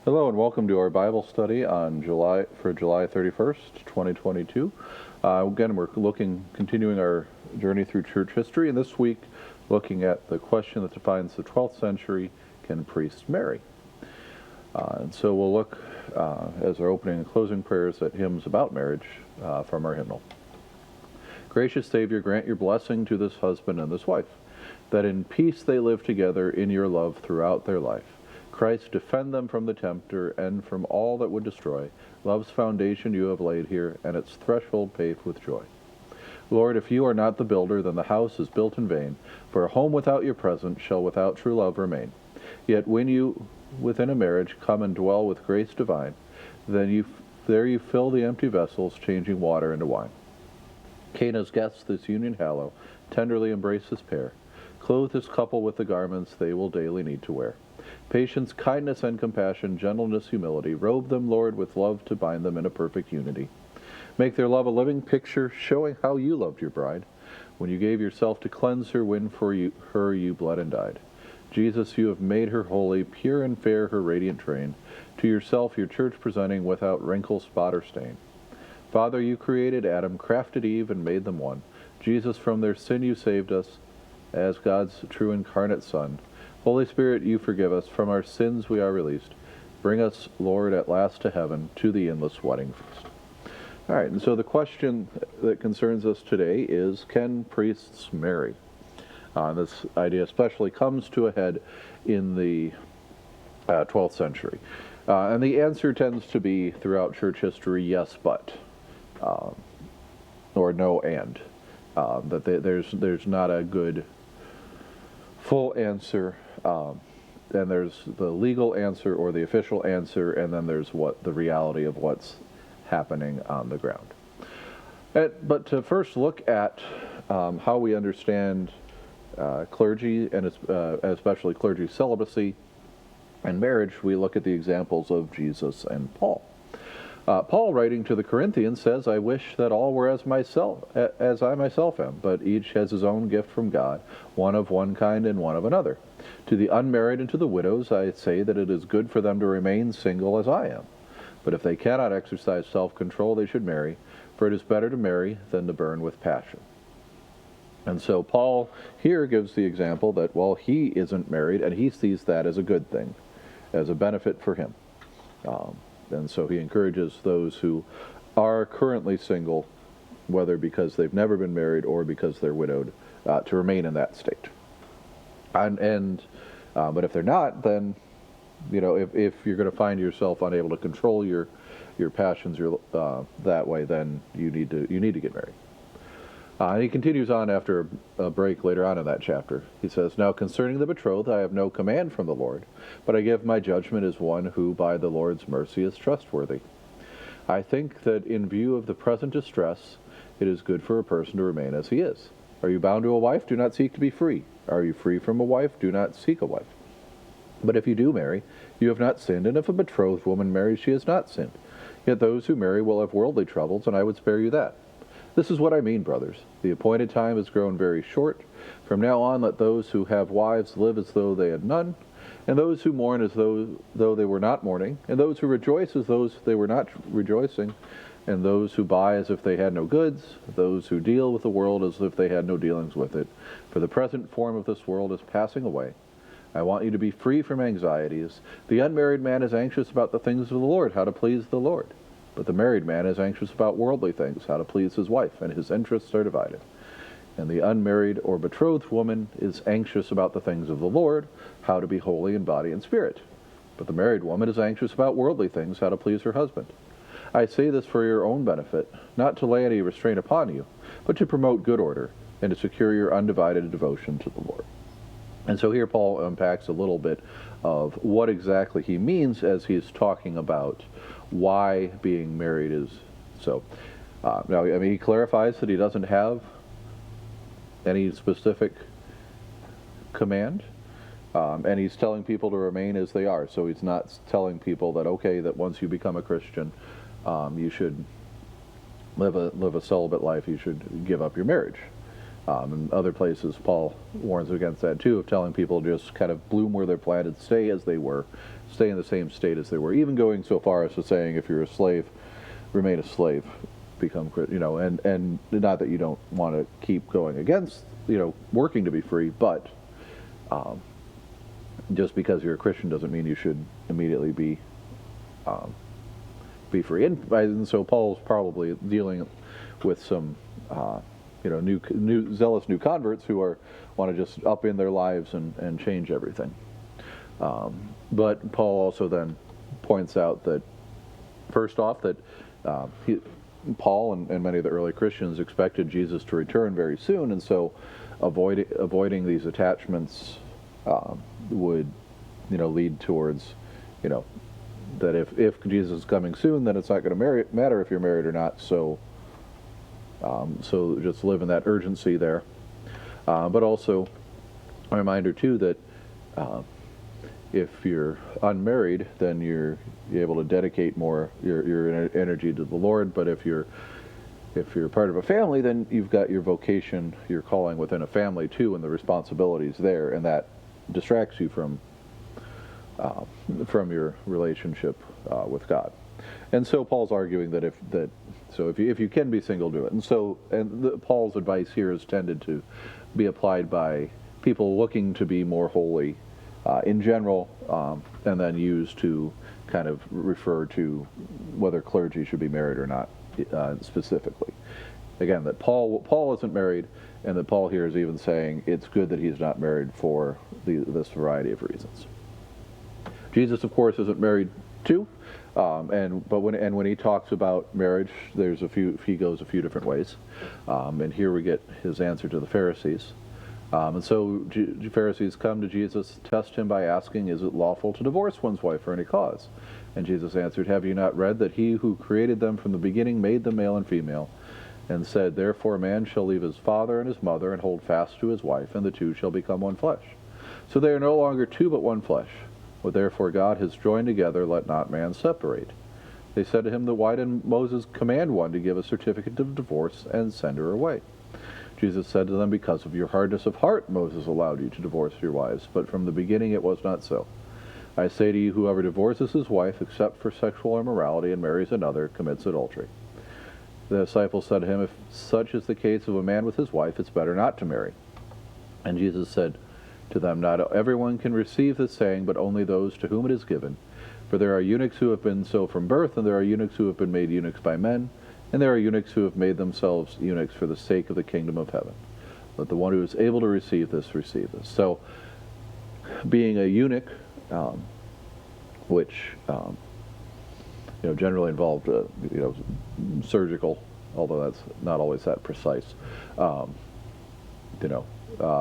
Hello and welcome to our Bible study on July 31st, 2022. Again, we're continuing our journey through church history, and this week looking at the question that defines the 12th century: can priests marry? And so we'll look as our opening and closing prayers at hymns about marriage from our hymnal. Gracious Savior, grant your blessing to this husband and this wife, that in peace they live together in your love throughout their life. Christ, defend them from the tempter and from all that would destroy love's foundation you have laid here, and its threshold paved with joy. Lord, if you are not the builder, then the house is built in vain, for a home without your presence shall without true love remain. Yet when you within a marriage come and dwell with grace divine, then there you fill the empty vessels, changing water into wine. Cana's guests this union hallow, tenderly embrace this pair, clothe this couple with the garments they will daily need to wear. Patience, kindness, and compassion, gentleness, humility, robe them, Lord, with love to bind them in a perfect unity. Make their love a living picture, showing how you loved your bride, when you gave yourself to cleanse her, when for her you bled and died. Jesus, you have made her holy, pure and fair her radiant train, to yourself your church presenting without wrinkle, spot, or stain. Father, you created Adam, crafted Eve, and made them one. Jesus, from their sin you saved us, as God's true incarnate Son. Holy Spirit, you forgive us. From our sins we are released. Bring us, Lord, at last to heaven, to the endless wedding feast. All right, and so the question that concerns us today is, can priests marry? This idea especially comes to a head in the 12th century. And the answer tends to be, throughout church history, yes, but, or no, and. That there's not a good full answer, and there's the legal answer or the official answer, and then there's the reality of what's happening on the ground. But to first look at how we understand clergy, and especially clergy celibacy and marriage, we look at the examples of Jesus and Paul. Paul, writing to the Corinthians, says, I wish that all were as I myself am, but each has his own gift from God, one of one kind and one of another. To the unmarried and to the widows I say that it is good for them to remain single as I am. But if they cannot exercise self-control, they should marry, for it is better to marry than to burn with passion. And so Paul here gives the example that, well, he isn't married, and he sees that as a good thing, as a benefit for him. And so he encourages those who are currently single, whether because they've never been married or because they're widowed, to remain in that state. But if they're not, then, if you're going to find yourself unable to control your passions that way, then you need to get married. And he continues on after a break later on in that chapter. He says, Now concerning the betrothed, I have no command from the Lord, but I give my judgment as one who by the Lord's mercy is trustworthy. I think that in view of the present distress, it is good for a person to remain as he is. Are you bound to a wife? Do not seek to be free. Are you free from a wife? Do not seek a wife. But if you do marry, you have not sinned, and if a betrothed woman marries, she has not sinned. Yet those who marry will have worldly troubles, and I would spare you that. This is what I mean, brothers. The appointed time has grown very short. From now on, let those who have wives live as though they had none, and those who mourn as though they were not mourning, and those who rejoice as though they were not rejoicing, and those who buy as if they had no goods, those who deal with the world as if they had no dealings with it. For the present form of this world is passing away. I want you to be free from anxieties. The unmarried man is anxious about the things of the Lord, how to please the Lord. But the married man is anxious about worldly things, how to please his wife, and his interests are divided. And the unmarried or betrothed woman is anxious about the things of the Lord, how to be holy in body and spirit. But the married woman is anxious about worldly things, how to please her husband. I say this for your own benefit, not to lay any restraint upon you, but to promote good order, and to secure your undivided devotion to the Lord. And so here Paul unpacks a little bit of what exactly he means as he's talking about why being married is so. Now, he clarifies that he doesn't have any specific command, and he's telling people to remain as they are. So he's not telling people that, okay, that once you become a Christian, you should live a celibate life, you should give up your marriage. In other places, Paul warns against that too, of telling people to just kind of bloom where they're planted, stay as they were, stay in the same state as they were, even going so far as to saying if you're a slave, remain a slave, become, and not that you don't want to keep going against, working to be free, but just because you're a Christian doesn't mean you should immediately be free. And so Paul's probably dealing with some new zealous new converts who want to just up in their lives and change everything. But Paul also then points out that first off that Paul and many of the early Christians expected Jesus to return very soon, and so avoiding these attachments would lead towards that if Jesus is coming soon, then it's not going to matter if you're married or not. So just live in that urgency there. But also a reminder too that if you're unmarried, then you're able to dedicate more your energy to the Lord. But if you're part of a family, then you've got your vocation, your calling within a family too, and the responsibilities there, and that distracts you from your relationship with God. And so Paul's arguing that if you can be single, do it. And Paul's advice here is tended to be applied by people looking to be more holy in general, and then used to kind of refer to whether clergy should be married or not specifically. Again, that Paul isn't married, and that Paul here is even saying it's good that he's not married for this variety of reasons. Jesus, of course, isn't married too, but when he talks about marriage, he goes a few different ways, and here we get his answer to the Pharisees. And so Pharisees come to Jesus, test him by asking, "Is it lawful to divorce one's wife for any cause?" And Jesus answered, "Have you not read that he who created them from the beginning made them male and female, and said, Therefore a man shall leave his father and his mother and hold fast to his wife, and the two shall become one flesh. So they are no longer two but one flesh. What therefore God has joined together, let not man separate." They said to him, "Then why did Moses command one to give a certificate of divorce and send her away?" Jesus said to them, "Because of your hardness of heart Moses allowed you to divorce your wives, but from the beginning it was not so. I say to you, whoever divorces his wife except for sexual immorality and marries another commits adultery." The disciples said to him, "If such is the case of a man with his wife, it's better not to marry." And Jesus said to them, "Not everyone can receive this saying, but only those to whom it is given. For there are eunuchs who have been so from birth, and there are eunuchs who have been made eunuchs by men, and there are eunuchs who have made themselves eunuchs for the sake of the kingdom of heaven. Let the one who is able to receive this receive this." So, being a eunuch, which generally involved surgical, although that's not always that precise,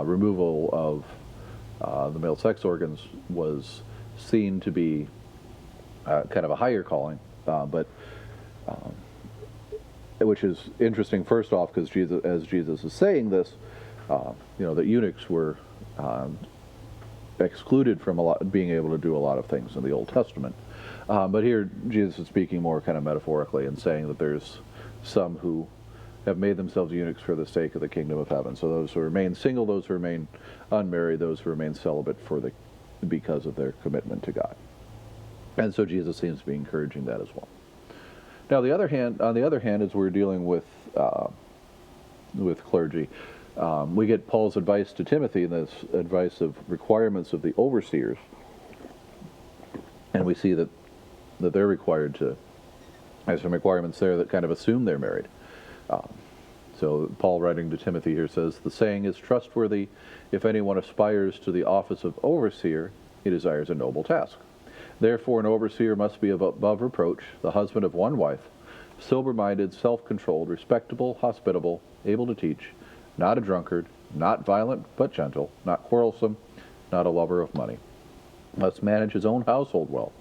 removal of the male sex organs was seen to be kind of a higher calling, but which is interesting. First off, because Jesus is saying this, that eunuchs were excluded from being able to do a lot of things in the Old Testament. But here Jesus is speaking more kind of metaphorically and saying that there's some who have made themselves eunuchs for the sake of the kingdom of heaven. So those who remain single, those who remain unmarried, those who remain celibate because of their commitment to God. And so Jesus seems to be encouraging that as well. Now, on the other hand, as we're dealing with clergy, we get Paul's advice to Timothy, and this advice of requirements of the overseers, and we see that they're required to. There's some requirements there that kind of assume they're married. So Paul, writing to Timothy here, says, "The saying is trustworthy. If anyone aspires to the office of overseer, he desires a noble task. Therefore an overseer must be above reproach, the husband of one wife, sober-minded, self-controlled, respectable, hospitable, able to teach, not a drunkard, not violent but gentle, not quarrelsome, not a lover of money. Must manage his own household well,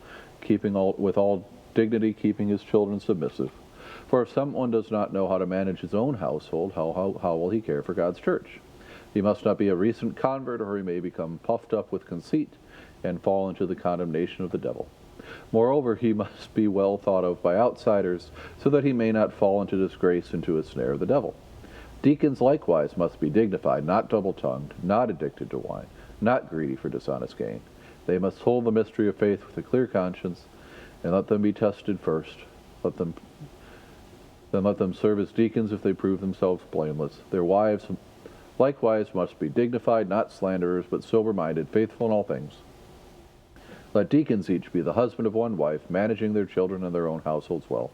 with all dignity, keeping his children submissive. For if someone does not know how to manage his own household, how will he care for God's church? He must not be a recent convert, or he may become puffed up with conceit and fall into the condemnation of the devil. Moreover, he must be well thought of by outsiders, so that he may not fall into disgrace, into a snare of the devil. Deacons likewise must be dignified, not double-tongued, not addicted to wine, not greedy for dishonest gain. They must hold the mystery of faith with a clear conscience, and let them be tested first. Then let them serve as deacons if they prove themselves blameless. Their wives likewise must be dignified, not slanderers, but sober-minded, faithful in all things. Let deacons each be the husband of one wife, managing their children and their own households well.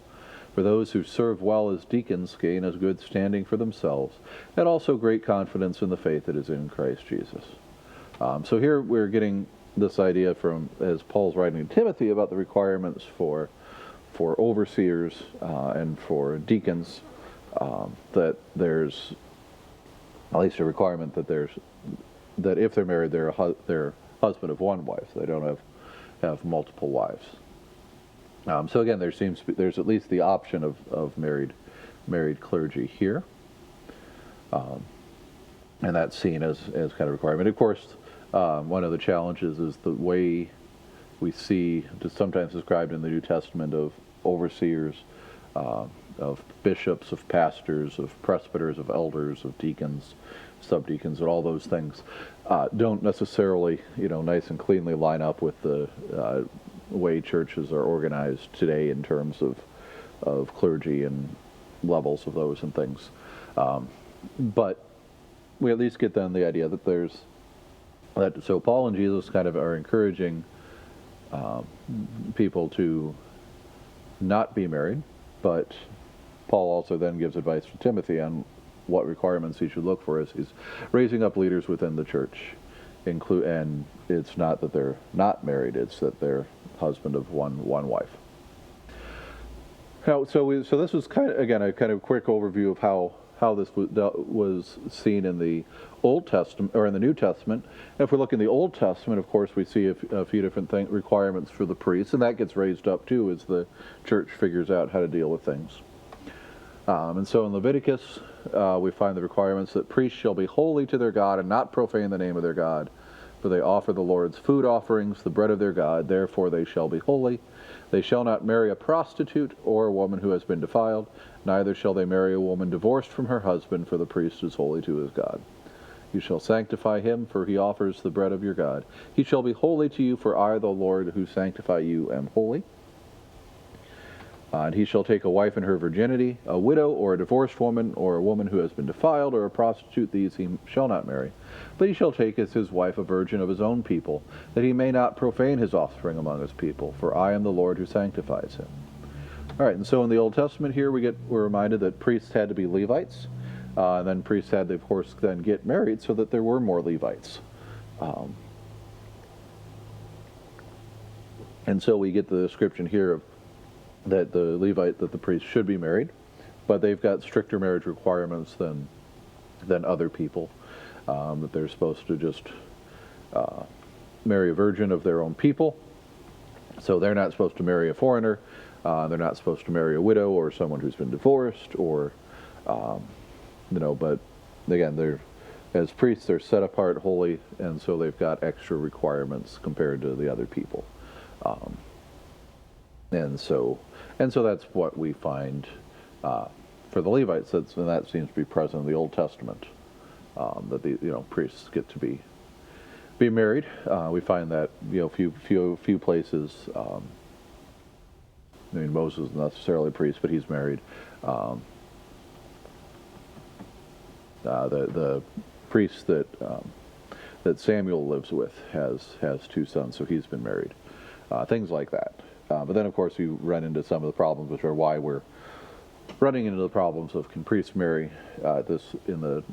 For those who serve well as deacons gain a good standing for themselves, and also great confidence in the faith that is in Christ Jesus. So here we're getting this idea from, as Paul's writing to Timothy, about the requirements for overseers and for deacons, that there's at least a requirement that if they're married, they're husband of one wife. They don't have multiple wives. So again, there's at least the option of married clergy here, and that's seen as kind of a requirement. Of course, one of the challenges is the way we see, just sometimes described in the New Testament, of overseers, of bishops, of pastors, of presbyters, of elders, of deacons, subdeacons, and all those things don't necessarily, nice and cleanly line up with the way churches are organized today in terms of clergy and levels of those and things. But we at least get then the idea that so Paul and Jesus kind of are encouraging people to not be married, but Paul also then gives advice to Timothy on what requirements he should look for as he's raising up leaders within the church. And it's not that they're not married; it's that they're husband of one wife. Now, so this was kind of quick overview of how this was seen in the Old Testament or in the New Testament. And if we look in the Old Testament, of course, we see a few different requirements for the priests, and that gets raised up too as the church figures out how to deal with things. And so in Leviticus, we find the requirements that priests shall be holy to their God and not profane the name of their God, for they offer the Lord's food offerings, the bread of their God, therefore they shall be holy. They shall not marry a prostitute or a woman who has been defiled, neither shall they marry a woman divorced from her husband, for the priest is holy to his God. You shall sanctify him, for he offers the bread of your God. He shall be holy to you, for I, the Lord, who sanctify you, am holy. And he shall take a wife in her virginity, a widow or a divorced woman, or a woman who has been defiled, or a prostitute, these he shall not marry. But he shall take as his wife a virgin of his own people, that he may not profane his offspring among his people, for I am the Lord who sanctifies him. All right, and so in the Old Testament here we're reminded that priests had to be Levites, and then priests had to, of course, then get married so that there were more Levites. And so we get the description here of that the priest should be married, but they've got stricter marriage requirements than other people. That they're supposed to just marry a virgin of their own people. So they're not supposed to marry a foreigner. They're not supposed to marry a widow or someone who's been divorced, or but again, as priests, they're set apart, holy, and so they've got extra requirements compared to the other people. And so that's what we find for the Levites. And that seems to be present in the Old Testament, that the priests get to be married. We find that few places. Moses is not necessarily a priest, but he's married. The priest that Samuel lives with has two sons, so he's been married. Things like that. But then, of course, you run into some of the problems, which are why we're running into the problems of can priests marry this in the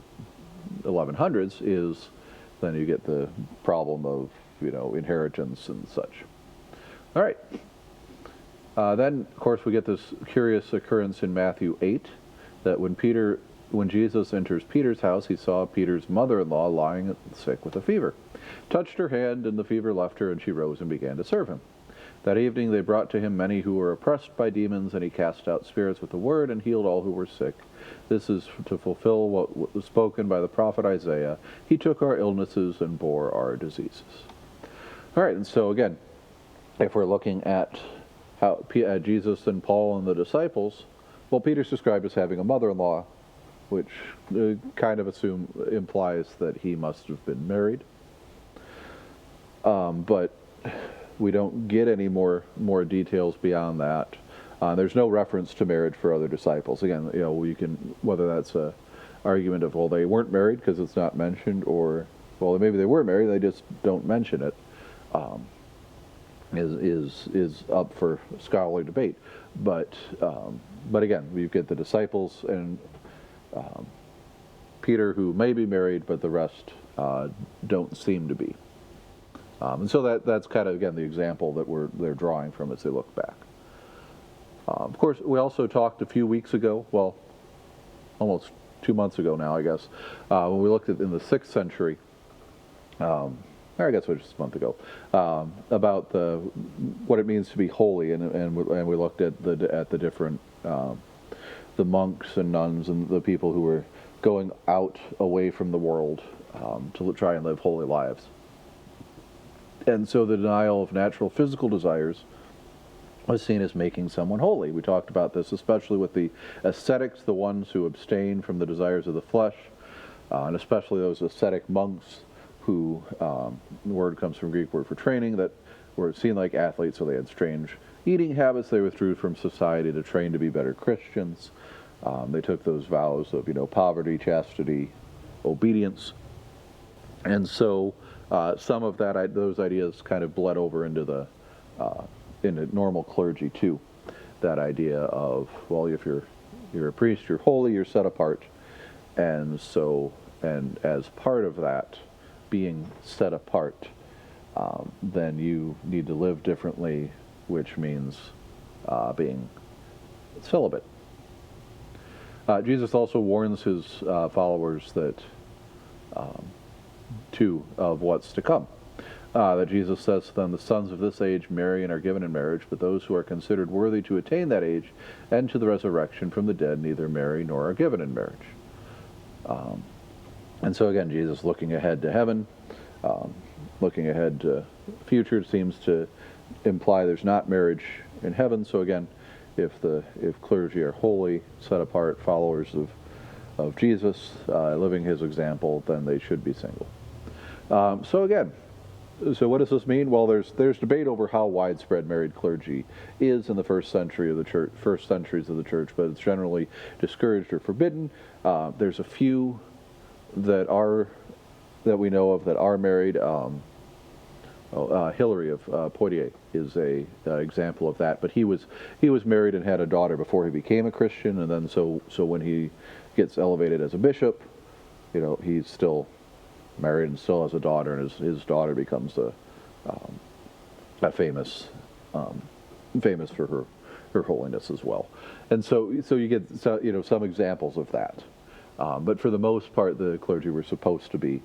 1100s, is then you get the problem of inheritance and such. All right. Then, of course, we get this curious occurrence in Matthew 8, that when Jesus enters Peter's house, he saw Peter's mother-in-law lying sick with a fever, touched her hand, and the fever left her, and she rose and began to serve him. That evening they brought to him many who were oppressed by demons, and he cast out spirits with the word and healed all who were sick. This is to fulfill what was spoken by the prophet Isaiah. He took our illnesses and bore our diseases. All right, and so again, if we're looking at how Jesus and Paul and the disciples, well, Peter's described as having a mother-in-law which kind of implies that he must have been married. But we don't get any more details beyond that. There's no reference to marriage for other disciples. Again, you can, whether that's a argument of, well, they weren't married because it's not mentioned, or, well, maybe they were married, they just don't mention it, is up for scholarly debate. But again, you get the disciples and Peter, who may be married, but the rest don't seem to be. And so that's kind of, again, the example that they're drawing from as they look back. Of course, we also talked a few weeks ago, well, almost 2 months ago now, I guess, when we looked at in the 6th century, or I guess it was just a month ago, about what it means to be holy, and we looked at the different the monks and nuns and the people who were going out away from the world to try and live holy lives. And so the denial of natural physical desires was seen as making someone holy. We talked about this, especially with the ascetics, the ones who abstain from the desires of the flesh, and especially those ascetic monks who, the word comes from Greek word for training, that were seen like athletes, so they had strange eating habits. They withdrew from society to train to be better Christians. They took those vows of, poverty, chastity, obedience. And so some of those ideas kind of bled over into into normal clergy too. That idea of, well, if you're a priest, you're holy, you're set apart, and as part of that being set apart, then you need to live differently, which means being celibate. Jesus also warns his followers of what's to come. That Jesus says to them, the sons of this age marry and are given in marriage, but those who are considered worthy to attain that age and to the resurrection from the dead neither marry nor are given in marriage. And so again, Jesus looking ahead to heaven, looking ahead to the future, seems to imply there's not marriage in heaven. So again, if clergy are holy, set apart followers of Jesus, living his example, then they should be single. So what does this mean? Well, there's debate over how widespread married clergy is in the first centuries of the church, but it's generally discouraged or forbidden. There's a few that we know of that are married. Hilary of Poitiers is a example of that, but he was married and had a daughter before he became a Christian, and then so when he gets elevated as a bishop, he's still married and still has a daughter, and his daughter becomes famous for her holiness as well. And so you get some examples of that, but for the most part, the clergy were supposed to be.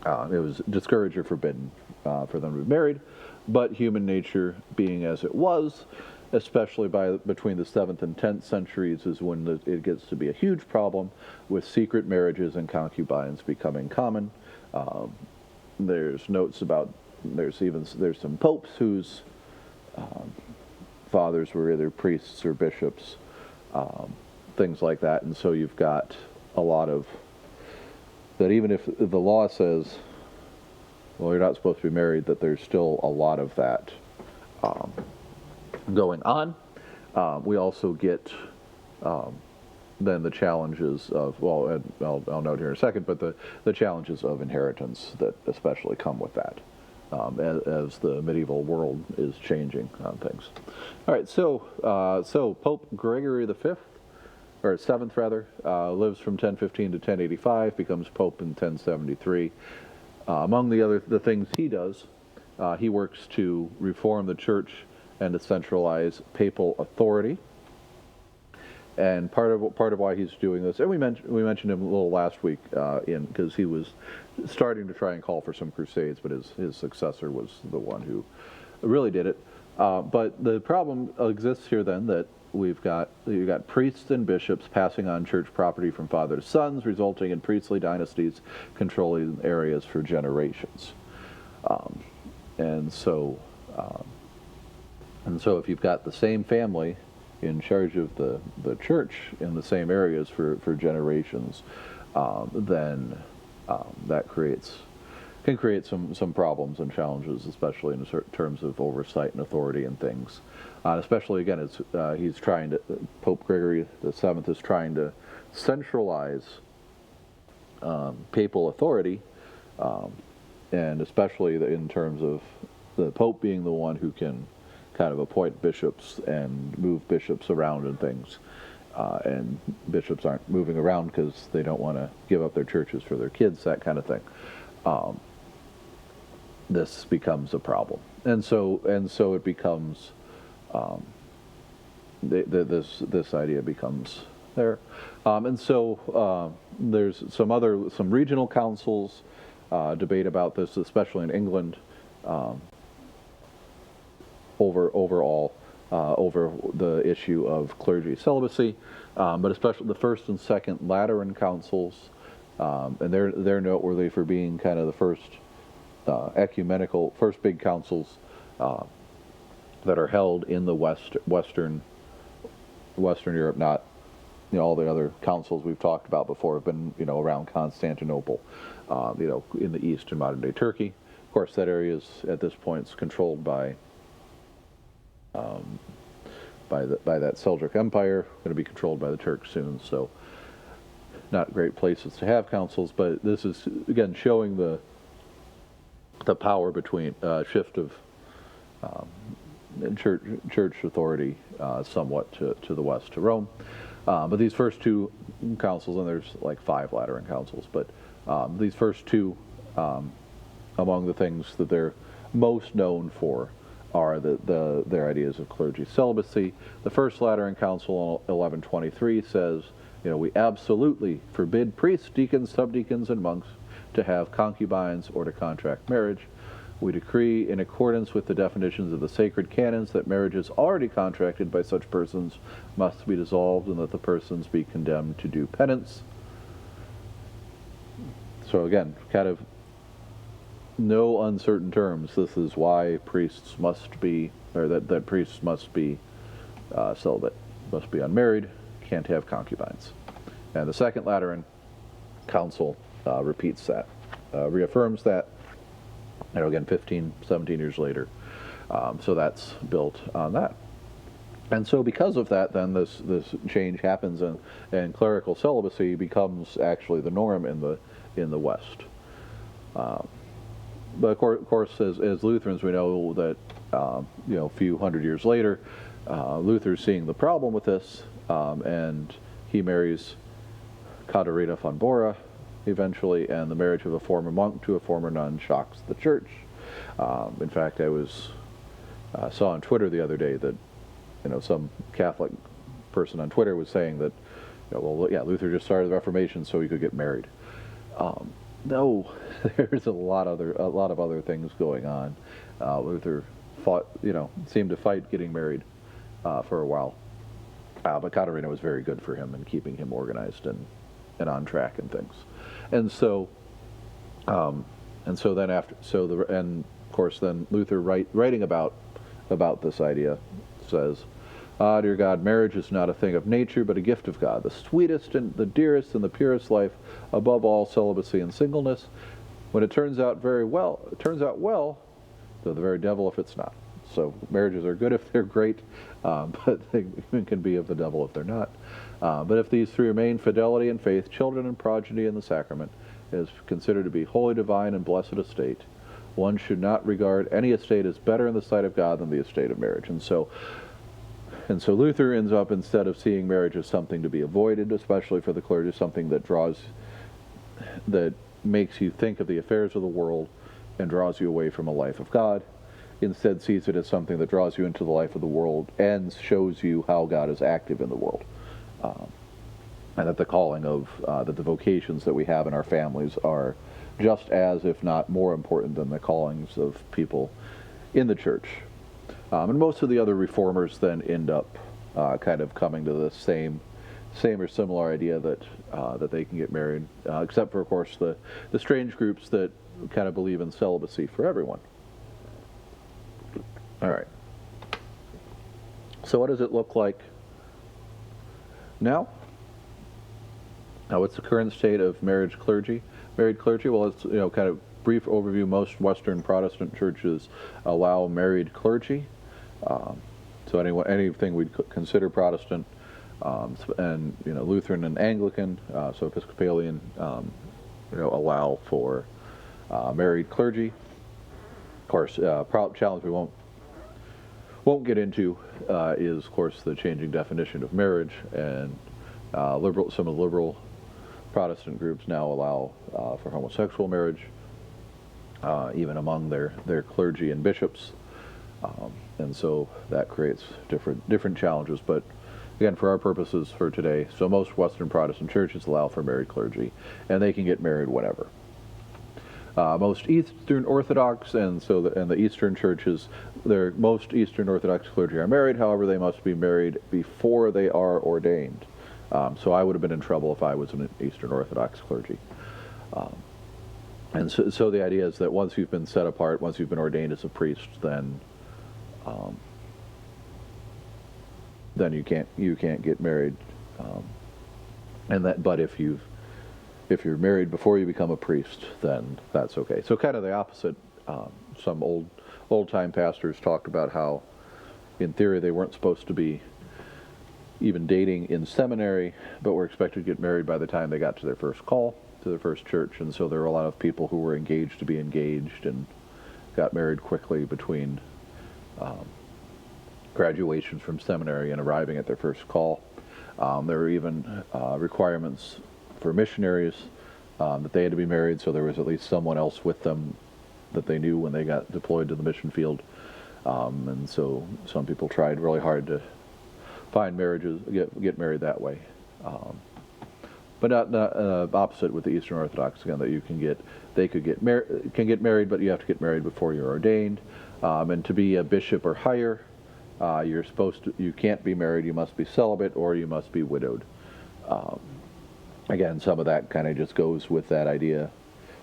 It was discouraged or forbidden for them to be married, but human nature being as it was, especially between the 7th and 10th centuries, is when it gets to be a huge problem with secret marriages and concubines becoming common. There's notes about there's some popes whose fathers were either priests or bishops, things like that, and so you've got a lot of that. Even if the law says, well, you're not supposed to be married, that there's still a lot of that going on. We also get then the challenges of, well, and I'll note here in a second, but the challenges of inheritance that especially come with that as the medieval world is changing on things. All right, so Pope Gregory V, or 7th rather, lives from 1015 to 1085, becomes Pope in 1073. Among the things he does, he works to reform the church and to centralize papal authority. And part of why he's doing this, and we mentioned him a little last week, because he was starting to try and call for some crusades, but his successor was the one who really did it. But the problem exists here then that you've got priests and bishops passing on church property from father to sons, resulting in priestly dynasties controlling areas for generations. And so if you've got the same family in charge of the church in the same areas for generations, then that can create some problems and challenges, especially in terms of oversight and authority and things. Especially again, Pope Gregory VII is trying to centralize papal authority, and especially in terms of the Pope being the one who can kind of appoint bishops and move bishops around and things. And bishops aren't moving around because they don't want to give up their churches for their kids, that kind of thing. This becomes a problem, and so it becomes this idea becomes there, and so there's some regional councils debate about this, especially in England, over the issue of clergy celibacy, but especially the first and second Lateran councils, and they're noteworthy for being kind of the first first big councils that are held in the Western Europe. Not, all the other councils we've talked about before have been, around Constantinople, in the east in modern day Turkey. Of course, that area is at this point controlled by that Seljuk Empire, going to be controlled by the Turks soon. So, not great places to have councils, but this is again showing the power between shift of church authority somewhat to the west, to Rome. But these first two councils, and there's like 5 Lateran councils, but these first two, among the things that they're most known for, are their ideas of clergy celibacy. The first Lateran Council in 1123 says, we absolutely forbid priests, deacons, subdeacons, and monks to have concubines or to contract marriage. We decree, in accordance with the definitions of the sacred canons, that marriages already contracted by such persons must be dissolved, and that the persons be condemned to do penance. So again, kind of no uncertain terms. This is why priests must be, or that priests must be celibate, must be unmarried, can't have concubines. And the Second Lateran Council repeats that, reaffirms that, again, 17 years later. So that's built on that. And so because of that, then this change happens, and clerical celibacy becomes actually the norm in the West. But of course, as Lutherans, we know that a few hundred years later, Luther's seeing the problem with this, and he marries Katharina von Bora eventually, and the marriage of a former monk to a former nun shocks the church. In fact, I saw on Twitter the other day that some Catholic person on Twitter was saying that, Luther just started the Reformation so he could get married. No, there's a lot of other things going on. Luther seemed to fight getting married for a while, but Katharina was very good for him in keeping him organized and on track and things. And so then of course then Luther writing about this idea says, dear God, marriage is not a thing of nature, but a gift of God, the sweetest and the dearest and the purest life, above all celibacy and singleness. When it turns out well, though the very devil if it's not. So marriages are good if they're great, but they can be of the devil if they're not. But if these three remain, fidelity and faith, children and progeny in the sacrament, is considered to be holy, divine, and blessed estate. One should not regard any estate as better in the sight of God than the estate of marriage. And so Luther ends up, instead of seeing marriage as something to be avoided, especially for the clergy, something that makes you think of the affairs of the world and draws you away from a life of God, instead sees it as something that draws you into the life of the world and shows you how God is active in the world. And that the calling of, that the vocations that we have in our families are just as, if not more important than the callings of people in the church. And most of the other reformers then end up kind of coming to the same or similar idea that they can get married, except for, of course, the strange groups that kind of believe in celibacy for everyone. All right. So what does it look like Now, what's the current state of married clergy? Married clergy, well, it's, kind of brief overview. Most Western Protestant churches allow married clergy. So anything we'd consider Protestant, and Lutheran and Anglican, so Episcopalian, allow for married clergy. Of course, challenge we won't get into is, of course, the changing definition of marriage, and some of the liberal Protestant groups now allow for homosexual marriage, even among their clergy and bishops, and so that creates different challenges. But again, for our purposes for today, so most Western Protestant churches allow for married clergy, and they can get married whenever. Most Eastern Orthodox and the Eastern churches, most Eastern Orthodox clergy are married. However, they must be married before they are ordained. So I would have been in trouble if I was an Eastern Orthodox clergy. And so the idea is that once you've been set apart, once you've been ordained as a priest, then you can't get married. But if you're married before you become a priest, then that's okay. So kind of the opposite. Some old time pastors talked about how, in theory, they weren't supposed to be even dating in seminary, but were expected to get married by the time they got to their first call, to their first church. And so there were a lot of people who were engaged to be engaged and got married quickly between graduations from seminary and arriving at their first call. There were even requirements for missionaries that they had to be married, so there was at least someone else with them that they knew when they got deployed to the mission field. And so some people tried really hard to find marriages, get married that way. But not opposite with the Eastern Orthodox, again, that they can get married, but you have to get married before you're ordained. And to be a bishop or higher, you can't be married, you must be celibate, or you must be widowed. Again, some of that kind of just goes with that idea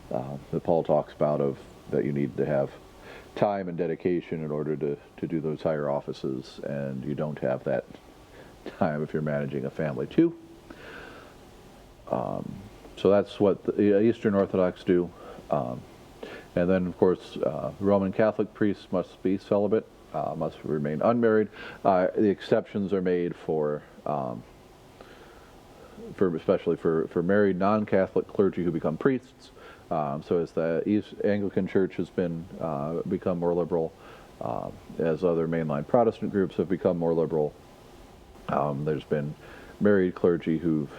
that Paul talks about that you need to have time and dedication in order to do those higher offices, and you don't have that time if you're managing a family too. So that's what the Eastern Orthodox do. And then, of course, Roman Catholic priests must be celibate, must remain unmarried. The exceptions are made especially for married non-Catholic clergy who become priests. So as the Anglican Church has become more liberal, as other mainline Protestant groups have become more liberal, there's been married clergy who've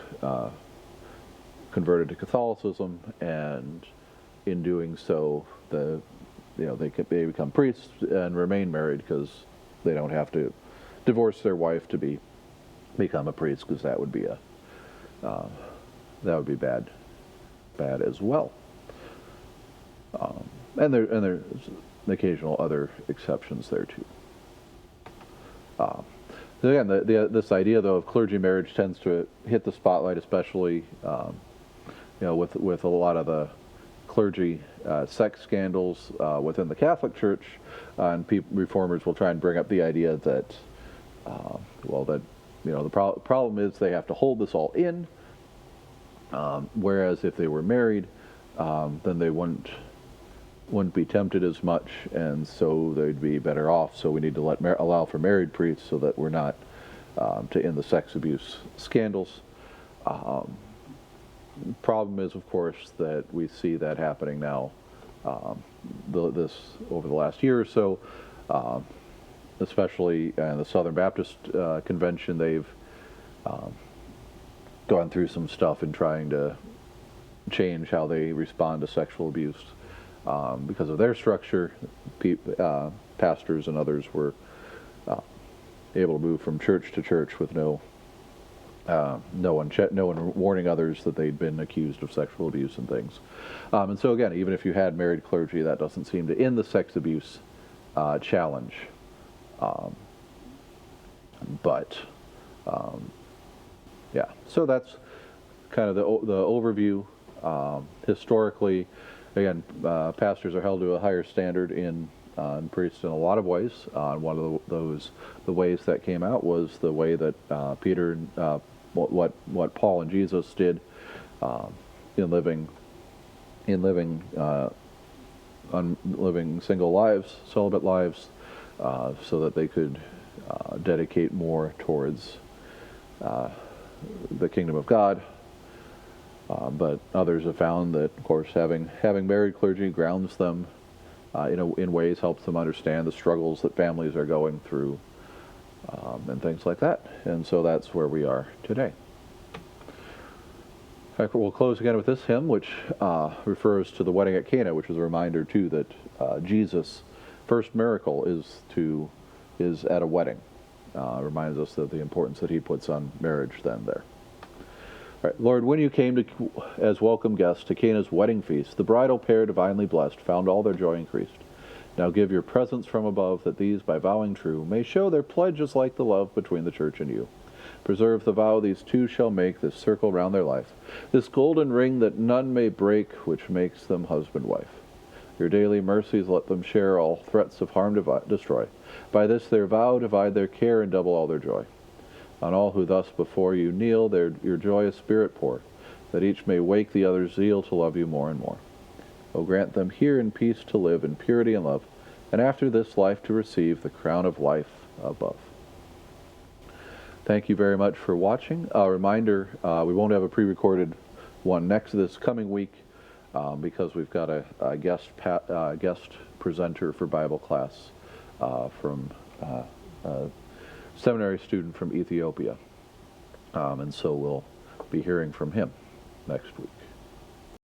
converted to Catholicism, and in doing so, they become priests and remain married because they don't have to divorce their wife to become a priest, because that would be bad as well. And there's occasional other exceptions there too. So again, this idea though of clergy marriage tends to hit the spotlight, especially with a lot of the clergy sex scandals within the Catholic Church, and reformers will try and bring up the idea that the problem is they have to hold this all in, whereas if they were married, then they wouldn't be tempted as much, and so they'd be better off. So we need to allow for married priests so that we're not to end the sex abuse scandals. Problem is, of course, that we see that happening now. Over the last year or so, especially in the Southern Baptist Convention, they've gone through some stuff in trying to change how they respond to sexual abuse. Because of their structure, pastors and others were able to move from church to church with no one warning others that they'd been accused of sexual abuse and things. And so again, even if you had married clergy, that doesn't seem to end the sex abuse challenge. So that's kind of the overview. Historically, again, pastors are held to a higher standard in priests in a lot of ways. One of the ways that came out was the way that what Paul and Jesus did in living living single lives, celibate lives, so that they could dedicate more towards the kingdom of God. But others have found that, of course, having married clergy grounds them in ways, helps them understand the struggles that families are going through, and things like that. And so that's where we are today. We'll close again with this hymn, which refers to the wedding at Cana, which is a reminder, too, that Jesus' first miracle is at a wedding. Reminds us of the importance that he puts on marriage then there. All right. Lord, when you came as welcome guests to Cana's wedding feast, the bridal pair divinely blessed found all their joy increased. Now give your presence from above, that these, by vowing true, may show their pledges like the love between the church and you. Preserve the vow these two shall make, this circle round their life, this golden ring that none may break, which makes them husband-wife. Your daily mercies let them share, all threats of harm destroy. By this their vow divide their care and double all their joy. On all who thus before you kneel, your joyous spirit pour, that each may wake the other's zeal to love you more and more. O grant them here in peace to live in purity and love, and after this life to receive the crown of life above. Thank you very much for watching. A reminder, we won't have a pre-recorded one this coming week because we've got a guest presenter for Bible class from a seminary student from Ethiopia. And so we'll be hearing from him next week.